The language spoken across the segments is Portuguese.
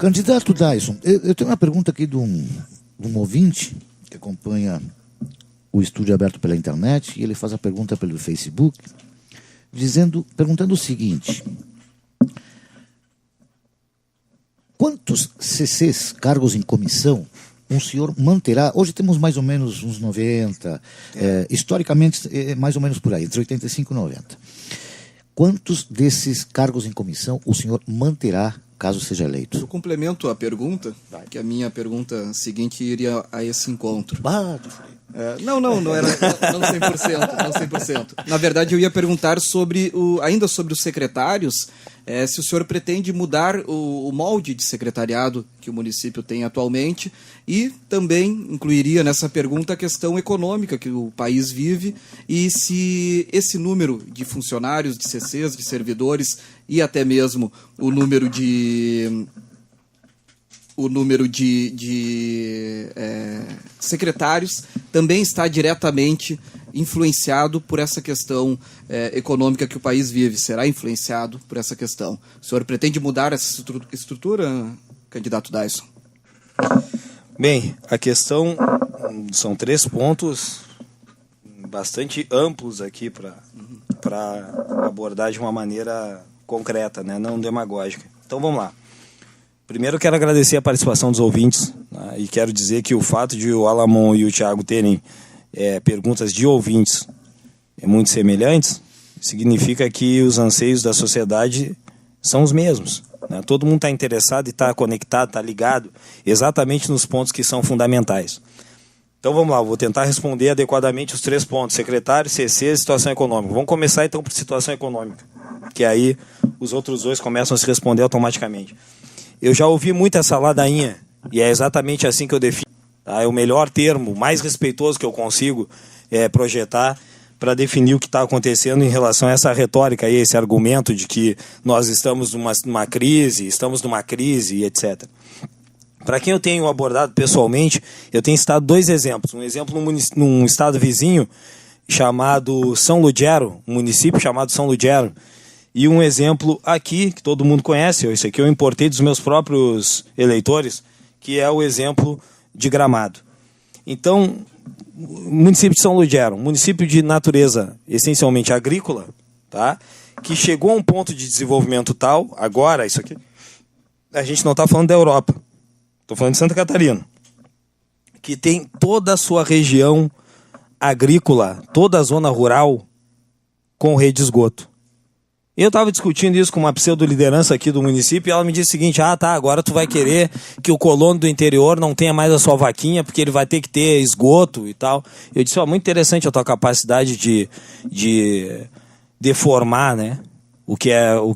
Candidato Dyson, eu tenho uma pergunta aqui de um ouvinte que acompanha o estúdio aberto pela internet, e ele faz a pergunta pelo Facebook, perguntando o seguinte: quantos CCs, cargos em comissão, o senhor manterá? Hoje temos mais ou menos uns 90, historicamente mais ou menos por aí, entre 85 e 90. Quantos desses cargos em comissão o senhor manterá caso seja eleito? Eu complemento a pergunta, que a minha pergunta seguinte iria a esse encontro. Não era não 100%, não 100%. Na verdade, eu ia perguntar ainda sobre os secretários, se o senhor pretende mudar o molde de secretariado que o município tem atualmente, e também incluiria nessa pergunta a questão econômica que o país vive, e se esse número de funcionários, de CCs, de servidores, e até mesmo o número de secretários também está diretamente influenciado por essa questão econômica que o país vive. Será influenciado por essa questão. O senhor pretende mudar essa estrutura, candidato Dyson? Bem, a questão são 3 pontos bastante amplos aqui para abordar de uma maneira concreta, né? Não demagógica. Então vamos lá. Primeiro, quero agradecer a participação dos ouvintes, né? E quero dizer que o fato de o Alamon e o Thiago terem perguntas de ouvintes muito semelhantes significa que os anseios da sociedade são os mesmos, né? Todo mundo está interessado e está conectado, está ligado exatamente nos pontos que são fundamentais. Então vamos lá, vou tentar responder adequadamente os 3 pontos: secretário, CC e situação econômica. Vamos começar então por situação econômica, que aí os outros 2 começam a se responder automaticamente. Eu já ouvi muito essa ladainha, e é exatamente assim que eu defino. Tá? É o melhor termo, mais respeitoso que eu consigo projetar para definir o que está acontecendo em relação a essa retórica, aí, esse argumento de que nós estamos numa crise, e etc. Para quem eu tenho abordado pessoalmente, eu tenho citado 2 exemplos. Um exemplo num estado vizinho chamado São Lugero, um município chamado São Lugero, e um exemplo aqui, que todo mundo conhece, esse aqui eu importei dos meus próprios eleitores, que é o exemplo de Gramado. Então, o município de São Lugero, um município de natureza essencialmente agrícola, tá? Que chegou a um ponto de desenvolvimento tal, agora, isso aqui, a gente não está falando da Europa, estou falando de Santa Catarina, que tem toda a sua região agrícola, toda a zona rural com rede de esgoto. Eu estava discutindo isso com uma pseudo-liderança aqui do município, e ela me disse o seguinte: agora tu vai querer que o colono do interior não tenha mais a sua vaquinha, porque ele vai ter que ter esgoto e tal. Eu disse: muito interessante a tua capacidade de deformar, né, o que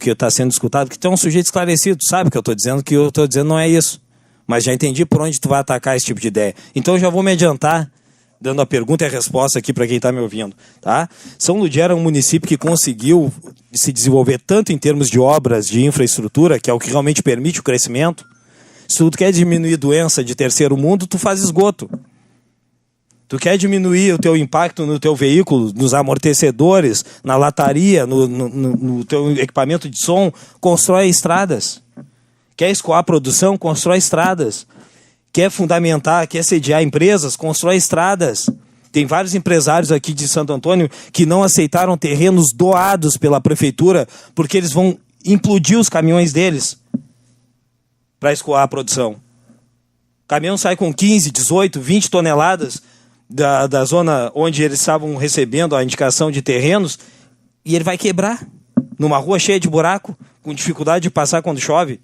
está sendo escutado, porque tu é um sujeito esclarecido, sabe que eu estou dizendo, que eu estou dizendo não é isso. Mas já entendi por onde tu vai atacar esse tipo de ideia. Então eu já vou me adiantar, dando a pergunta e a resposta aqui para quem está me ouvindo. Tá? São Lugero é um município que conseguiu se desenvolver tanto em termos de obras, de infraestrutura, que é o que realmente permite o crescimento. Se tu quer diminuir doença de terceiro mundo, tu faz esgoto. Tu quer diminuir o teu impacto no teu veículo, nos amortecedores, na lataria, no teu equipamento de som, constrói estradas. Quer escoar a produção, constrói estradas. Quer fundamentar, quer sediar empresas, constrói estradas. Tem vários empresários aqui de Santo Antônio que não aceitaram terrenos doados pela prefeitura porque eles vão implodir os caminhões deles para escoar a produção. O caminhão sai com 15, 18, 20 toneladas da zona onde eles estavam recebendo a indicação de terrenos, e ele vai quebrar numa rua cheia de buraco, com dificuldade de passar quando chove.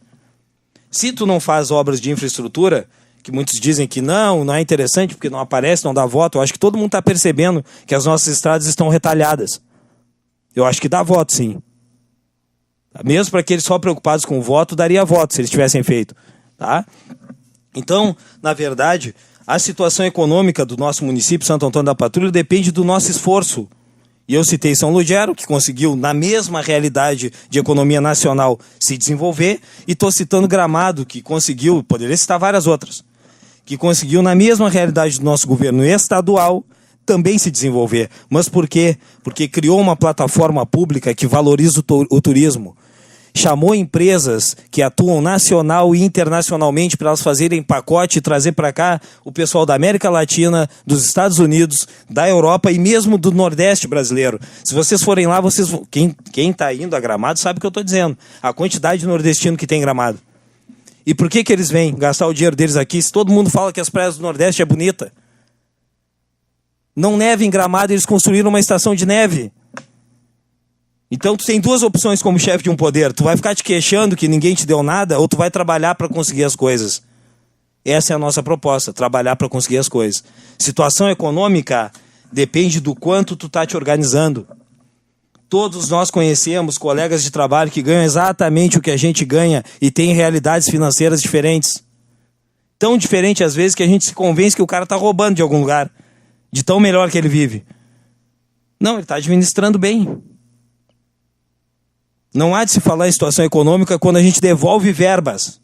Se tu não faz obras de infraestrutura, que muitos dizem que não é interessante porque não aparece, não dá voto, eu acho que todo mundo está percebendo que as nossas estradas estão retalhadas. Eu acho que dá voto, sim. Mesmo para aqueles só preocupados com o voto, daria voto se eles tivessem feito. Tá? Então, na verdade, a situação econômica do nosso município, Santo Antônio da Patrulha, depende do nosso esforço. E eu citei São Lugero, que conseguiu, na mesma realidade de economia nacional, se desenvolver, e estou citando Gramado, que conseguiu, poderia citar várias outras, que conseguiu, na mesma realidade do nosso governo estadual, também se desenvolver. Mas por quê? Porque criou uma plataforma pública que valoriza o turismo, chamou empresas que atuam nacional e internacionalmente para elas fazerem pacote e trazer para cá o pessoal da América Latina, dos Estados Unidos, da Europa e mesmo do Nordeste brasileiro. Se vocês forem lá, quem está indo a Gramado sabe o que eu estou dizendo. A quantidade de nordestino que tem em Gramado. E por que eles vêm gastar o dinheiro deles aqui se todo mundo fala que as praias do Nordeste é bonita? Não neva em Gramado, eles construíram uma estação de neve. Então tu tem duas opções como chefe de um poder. Tu vai ficar te queixando que ninguém te deu nada ou tu vai trabalhar para conseguir as coisas. Essa é a nossa proposta, trabalhar para conseguir as coisas. Situação econômica depende do quanto tu tá te organizando. Todos nós conhecemos colegas de trabalho que ganham exatamente o que a gente ganha e têm realidades financeiras diferentes. Tão diferente às vezes que a gente se convence que o cara tá roubando de algum lugar. De tão melhor que ele vive. Não, ele está administrando bem. Não há de se falar em situação econômica quando a gente devolve verbas.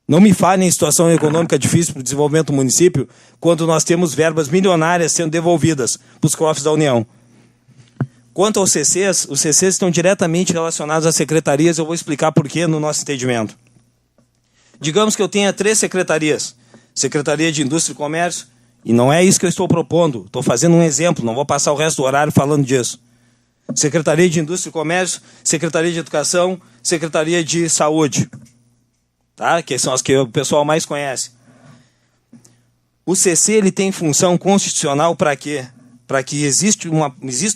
Não me fale em situação econômica difícil para o desenvolvimento do município quando nós temos verbas milionárias sendo devolvidas para os cofres da União. Quanto aos CCs, os CCs estão diretamente relacionados às secretarias. Eu vou explicar por quê no nosso entendimento. Digamos que eu tenha 3 secretarias. Secretaria de Indústria e Comércio. E não é isso que eu estou propondo. Estou fazendo um exemplo, não vou passar o resto do horário falando disso. Secretaria de Indústria e Comércio, Secretaria de Educação, Secretaria de Saúde. Tá? Que são as que o pessoal mais conhece. O CC ele tem função constitucional para quê? Para que exista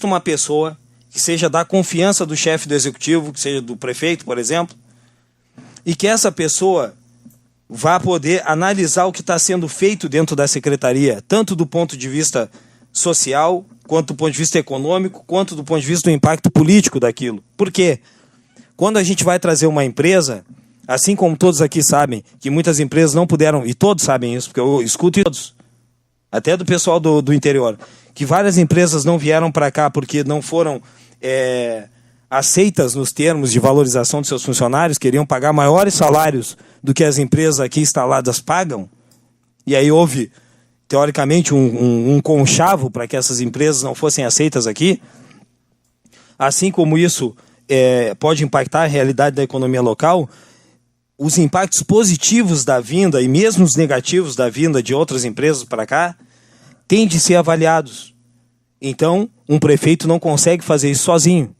uma pessoa que seja da confiança do chefe do executivo, que seja do prefeito, por exemplo, e que essa pessoa vá poder analisar o que está sendo feito dentro da secretaria, tanto do ponto de vista social, quanto do ponto de vista econômico, quanto do ponto de vista do impacto político daquilo. Por quê? Quando a gente vai trazer uma empresa, assim como todos aqui sabem, que muitas empresas não puderam, e todos sabem isso, porque eu escuto todos, até do pessoal do interior, que várias empresas não vieram para cá porque não foram aceitas nos termos de valorização de seus funcionários, queriam pagar maiores salários do que as empresas aqui instaladas pagam, e aí houve, teoricamente, um conchavo para que essas empresas não fossem aceitas aqui. Assim como isso pode impactar a realidade da economia local, os impactos positivos da vinda e mesmo os negativos da vinda de outras empresas para cá têm de ser avaliados. Então, um prefeito não consegue fazer isso sozinho.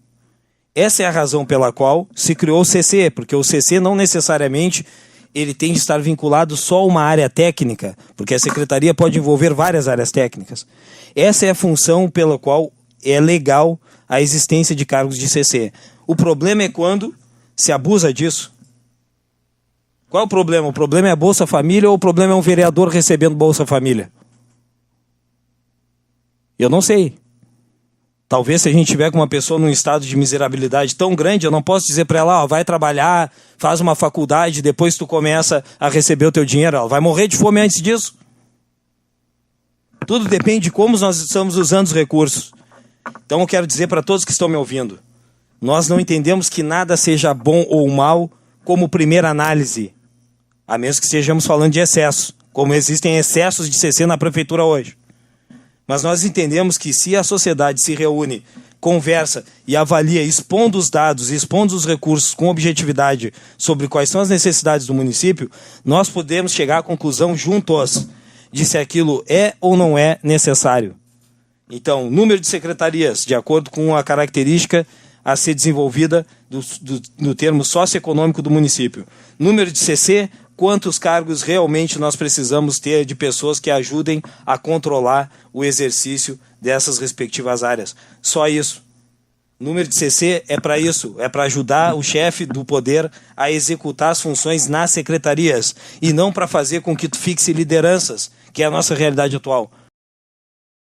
Essa é a razão pela qual se criou o CC, porque o CC não necessariamente ele tem de estar vinculado só a uma área técnica, porque a secretaria pode envolver várias áreas técnicas. Essa é a função pela qual é legal a existência de cargos de CC. O problema é quando se abusa disso. Qual é o problema? O problema é a Bolsa Família ou o problema é um vereador recebendo Bolsa Família? Eu não sei. Talvez se a gente tiver com uma pessoa num estado de miserabilidade tão grande, eu não posso dizer para ela, vai trabalhar, faz uma faculdade, depois tu começa a receber o teu dinheiro. Ela vai morrer de fome antes disso. Tudo depende de como nós estamos usando os recursos. Então eu quero dizer para todos que estão me ouvindo, nós não entendemos que nada seja bom ou mal como primeira análise, a menos que estejamos falando de excesso, como existem excessos de CC na prefeitura hoje. Mas nós entendemos que se a sociedade se reúne, conversa e avalia, expondo os dados, expondo os recursos com objetividade sobre quais são as necessidades do município, nós podemos chegar à conclusão juntos de se aquilo é ou não é necessário. Então, número de secretarias, de acordo com a característica a ser desenvolvida no termo socioeconômico do município. Número de CC, quantos cargos realmente nós precisamos ter de pessoas que ajudem a controlar o exercício dessas respectivas áreas. Só isso. Número de CC é para isso, é para ajudar o chefe do poder a executar as funções nas secretarias e não para fazer com que tu fixe lideranças, que é a nossa realidade atual.